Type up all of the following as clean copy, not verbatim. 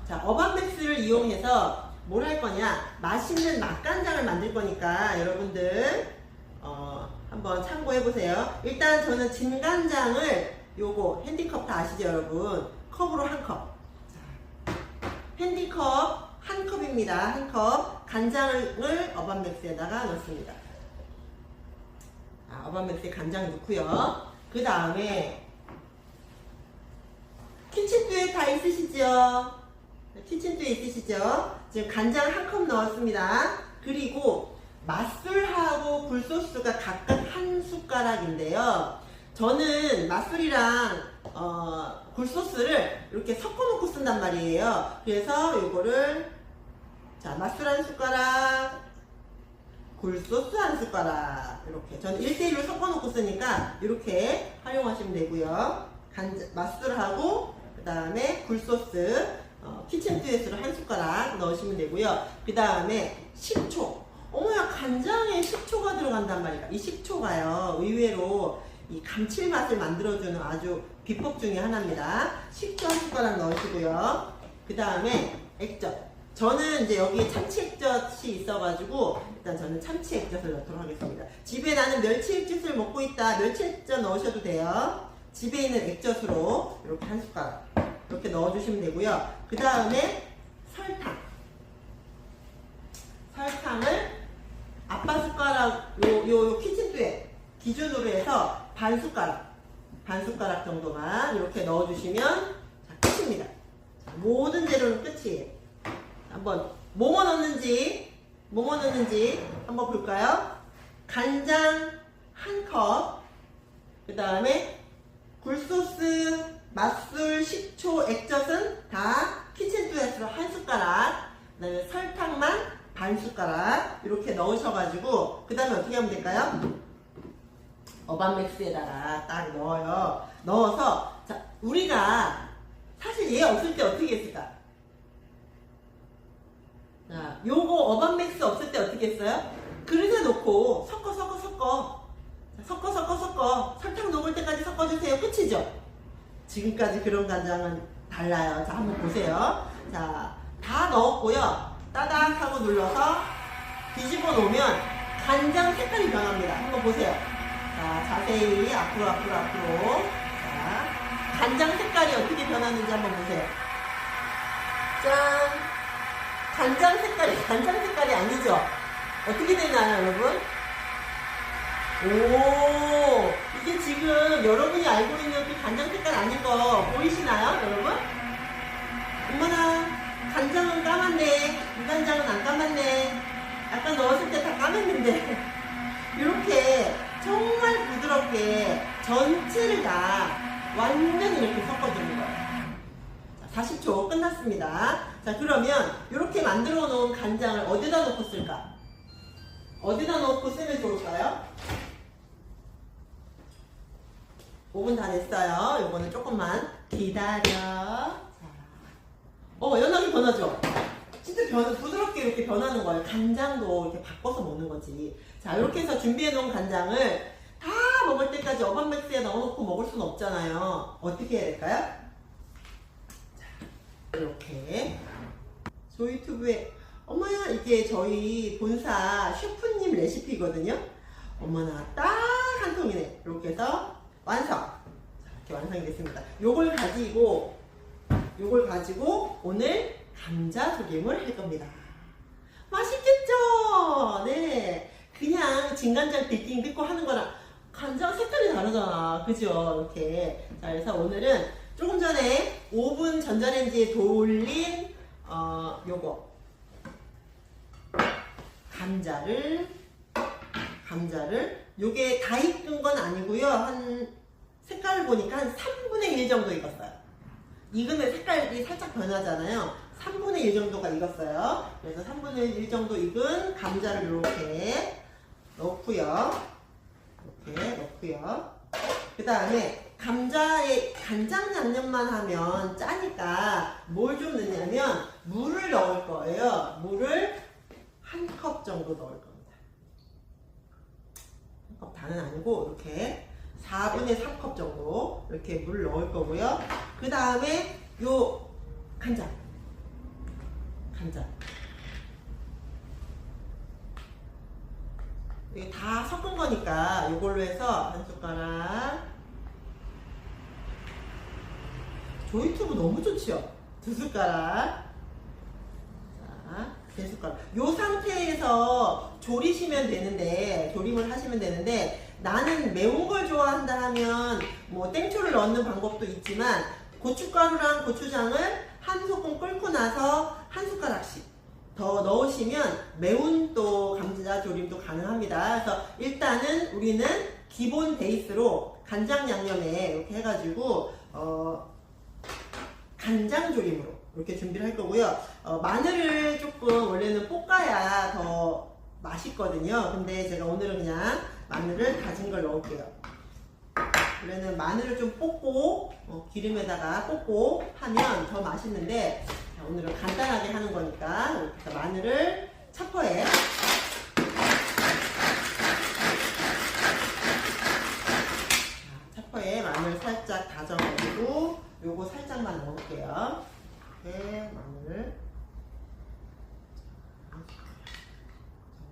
자, 어반맥스를 이용해서 뭘 할 거냐? 맛있는 맛간장을 만들 거니까 여러분들 한번 참고해 보세요. 일단 저는 진간장을 요거 핸디컵 다 아시죠, 여러분? 컵으로 한 컵. 자, 핸디컵 한 컵입니다. 한 컵 간장을 어반맥스에다가 넣습니다. 자, 어반맥스에 간장 넣고요. 그 다음에 키친두에 다 있으시죠? 키친두에 있으시죠? 지금 간장 한 컵 넣었습니다. 그리고 맛술하고 굴소스가 각각 한 숟가락인데요. 저는 맛술이랑 굴소스를 이렇게 섞어놓고 쓴단 말이에요. 그래서 요거를 자, 맛술 한 숟가락, 굴소스 한 숟가락 이렇게 저는 1대1로 섞어놓고 쓰니까 이렇게 활용하시면 되고요. 맛술하고 그 다음에 굴소스 키친듀엣으로 한 숟가락 넣으시면 되고요. 그 다음에 식초. 어머야, 간장에 식초가 들어간단 말이야. 이 식초가요, 의외로 이 감칠맛을 만들어주는 아주 비법 중에 하나입니다. 식초 한 숟가락 넣으시고요. 그 다음에 액젓. 저는 이제 여기 참치 액젓이 있어가지고 일단 저는 참치 액젓을 넣도록 하겠습니다. 집에 나는 멸치 액젓을 먹고 있다. 멸치 액젓 넣으셔도 돼요. 집에 있는 액젓으로 이렇게 한 숟가락 이렇게 넣어주시면 되고요. 그 다음에 설탕. 설탕을 아빠 숟가락 요 키친두에 기준으로 해서 반 숟가락 정도만 이렇게 넣어주시면 자, 끝입니다. 자, 모든 재료는 끝이에요. 한번 뭐뭐 넣는지 한번 볼까요? 간장 한 컵, 그 다음에 굴소스, 맛술, 식초, 액젓은 다 키친두엣으로 한 숟가락, 그 다음에 설탕만 반 숟가락 이렇게 넣으셔가지고 그 다음에 어떻게 하면 될까요? 어반맥스에다가 딱 넣어요. 넣어서 자, 우리가 사실 얘 없을 때 어떻게 했을까? 자, 요거 어반맥스 없을 때 어떻게 했어요? 그릇에 놓고 섞어 설탕 녹을 때까지 섞어주세요. 끝이죠? 지금까지 그런 간장은 달라요. 자, 한번 보세요. 자, 다 넣었고요. 따닥하고 눌러서 뒤집어 놓으면 간장 색깔이 변합니다. 한번 보세요. 자, 자세히 앞으로. 자, 간장 색깔이 어떻게 변하는지 한번 보세요. 짠! 간장 색깔이 아니죠? 어떻게 되나요, 여러분? 오, 이게 지금 여러분이 알고 있는 그 간장 색깔 아닌 거 보이시나요, 여러분? 어머나, 간장은 까맣네. 이 간장은 안 까맣네. 아까 넣었을 때 다 까맸는데. 이렇게 정말 부드럽게 전체를 다 완전히 이렇게 섞어주는 거예요. 자, 40초 끝났습니다. 자, 그러면 이렇게 만들어 놓은 간장을 어디다 놓고 쓸까? 어디다 놓고 쓰면 좋을까요? 5분 다 됐어요. 요거는 조금만 기다려. 자. 연하게 변하죠? 진짜 부드럽게 이렇게 변하는 거예요. 간장도 이렇게 바꿔서 먹는 거지. 자, 이렇게 해서 준비해 놓은 간장을 다 먹을 때까지 어반맥스에 넣어놓고 먹을 수는 없잖아요. 어떻게 해야 될까요? 자, 이렇게. 저희 유튜브에, 어머야, 이게 저희 본사 셰프님 레시피거든요. 어머나, 딱 한 통이네. 이렇게 해서 완성. 자, 이렇게 완성이 됐습니다. 요걸 가지고 오늘 감자 조림을 할 겁니다. 맛있겠죠? 네. 그냥 진간장 딜팅 넣고 하는 거랑 간장 색깔이 다르잖아. 그죠? 이렇게. 자, 그래서 오늘은 조금 전에 5분 전자레인지에 돌린, 요거. 감자를, 요게 다 익은 건 아니고요. 색깔을 보니까 한 3분의 1 정도 익었어요. 익으면 색깔이 살짝 변하잖아요. 3분의 1 정도가 익었어요. 그래서 3분의 1 정도 익은 감자를 이렇게 넣고요. 그 다음에 감자에 간장 양념만 하면 짜니까 뭘 좀 넣냐면 물을 넣을 거예요. 물을 한 컵 정도 넣을 겁니다. 한 컵 다는 아니고 이렇게 4분의 3컵 정도 이렇게 물 넣을 거고요. 그 다음에 요 간장 감자. 이게 다 섞은 거니까 이걸로 해서 한 숟가락. 조이튜브 너무 좋지요? 두 숟가락. 자, 세 숟가락. 요 상태에서 조리시면 되는데, 조림을 하시면 되는데, 나는 매운 걸 좋아한다 하면 뭐 땡초를 넣는 방법도 있지만, 고춧가루랑 고추장을 한 소끔 끓고 나서 한 숟가락씩 더 넣으시면 매운 또 감자 조림도 가능합니다. 그래서 일단은 우리는 기본 베이스로 간장 양념에 이렇게 해가지고 간장 조림으로 이렇게 준비를 할 거고요. 마늘을 조금 원래는 볶아야 더 맛있거든요. 근데 제가 오늘은 그냥 마늘을 다진 걸 넣을게요. 원래는 마늘을 좀 볶고 기름에다가 볶고 하면 더 맛있는데, 자, 오늘은 간단하게 하는 거니까 이렇게 마늘을 차퍼에 마늘 살짝 다져가지고 요거 살짝만 넣을게요. 이렇게 마늘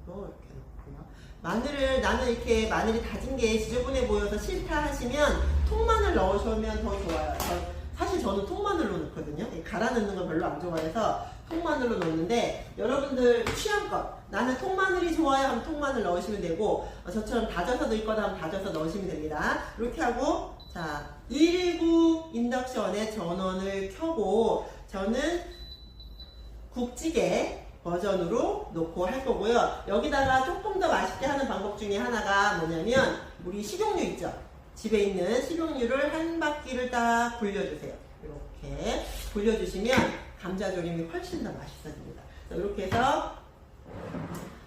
정도 이렇게 넣고요. 마늘을 나는 이렇게 마늘이 다진 게 지저분해 보여서 싫다 하시면 통마늘 넣으시면 더 좋아요. 사실 저는 통마늘로 넣거든요. 갈아 넣는 걸 별로 안 좋아해서 통마늘로 넣는데, 여러분들 취향껏 나는 통마늘이 좋아요 하면 통마늘 넣으시면 되고, 저처럼 다져서 넣을 거다 하면 다져서 넣으시면 됩니다. 이렇게 하고, 자, 119 인덕션에 전원을 켜고, 저는 국찌개 버전으로 놓고 할 거고요. 여기다가 조금 더 맛있게 하는 방법 중에 하나가 뭐냐면, 우리 식용유 있죠? 집에 있는 식용유를 한 바퀴를 딱 굴려주세요. 이렇게 굴려주시면 감자조림이 훨씬 더 맛있어집니다. 이렇게 해서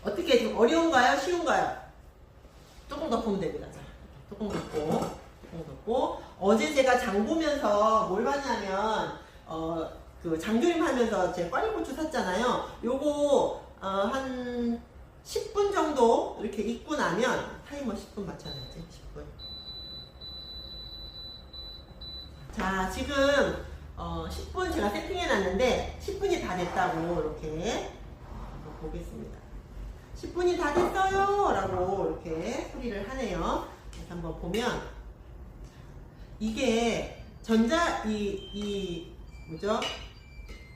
어떻게 좀 어려운가요? 쉬운가요? 조금 더 보면 됩니다. 자, 조금 넣고 어제 제가 장 보면서 뭘 봤냐면 그 장조림 하면서 제 꽈리고추 샀잖아요. 요거 한 10분 정도 이렇게 익고 나면, 타이머 10분 맞춰야지. 10분. 자, 지금 10분 제가 세팅해 놨는데 10분이 다 됐다고 이렇게 한번 보겠습니다. 10분이 다 됐어요 라고 이렇게 소리를 하네요. 그래서 한번 보면, 이게 뭐죠?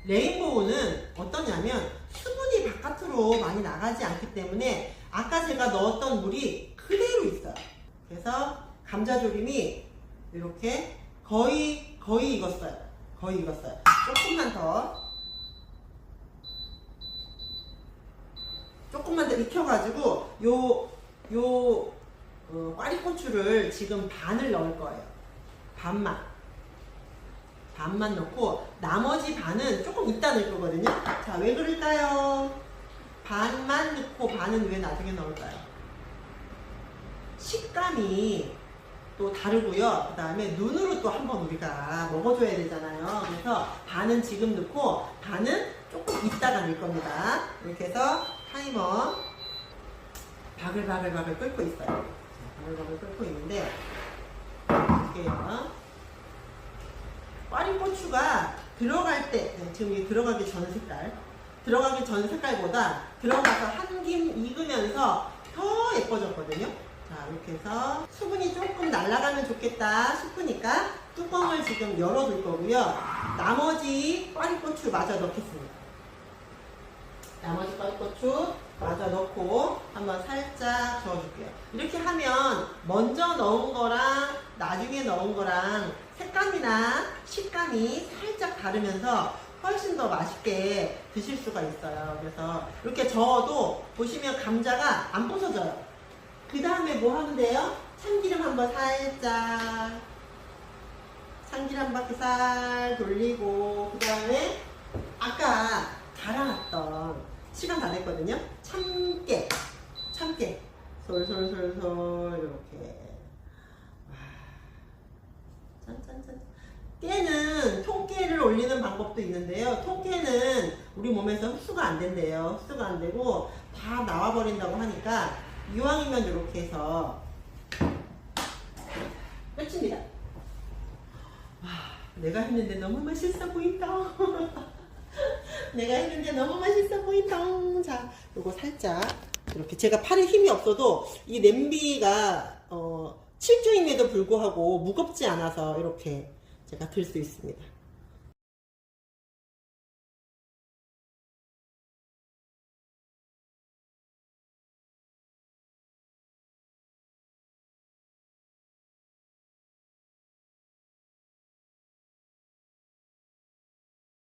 레인보우는 어떠냐면 수분이 바깥으로 많이 나가지 않기 때문에 아까 제가 넣었던 물이 그대로 있어요. 그래서 감자조림이 이렇게 거의 익었어요. 거의 익었어요. 조금만 더 익혀가지고 꽈리고추를 지금 반을 넣을 거예요. 반만 넣고 나머지 반은 조금 이따 넣을 거거든요. 자, 왜 그럴까요? 반만 넣고 반은 왜 나중에 넣을까요? 식감이 또 다르고요. 그 다음에 눈으로 또 한번 우리가 먹어줘야 되잖아요. 그래서 반은 지금 넣고 반은 조금 이따가 넣을 겁니다. 이렇게 해서 타이머 바글바글 끓고 있어요. 바글바글 끓고 있는데, 볼게요. 꽈리고추가 들어갈 때, 지금 이 들어가기 전 색깔보다 들어가서 한 김 익으면서 더 예뻐졌거든요. 자, 이렇게 해서 수분이 조금 날아가면 좋겠다 싶으니까 뚜껑을 지금 열어둘 거고요. 나머지 꽈리고추 마저 넣겠습니다. 나머지 꽈리고추 마저 넣고 한번 살짝 저어줄게요. 이렇게 하면 먼저 넣은 거랑 나중에 넣은 거랑 색감이나 식감이 살짝 다르면서 훨씬 더 맛있게 드실 수가 있어요. 그래서 이렇게 저어도 보시면 감자가 안 부서져요. 그 다음에 뭐 하면 돼요? 참기름 한번 살짝, 참기름 한 바퀴 살 돌리고, 그 다음에 아까 갈아놨던, 시간 다 됐거든요. 참깨 솔솔솔솔 이렇게. 짠짠짠. 깨는 통깨를 올리는 방법도 있는데요. 통깨는 우리 몸에서 흡수가 안 된대요. 흡수가 안 되고 다 나와버린다고 하니까 이왕이면 이렇게 해서 끝입니다. 와, 내가 했는데 너무 맛있어 보인다. 내가 했는데 너무 맛있어 보인다. 자, 요거 살짝 이렇게 제가 팔에 힘이 없어도 이 냄비가 7조임에도 불구하고 무겁지 않아서 이렇게 제가 들 수 있습니다.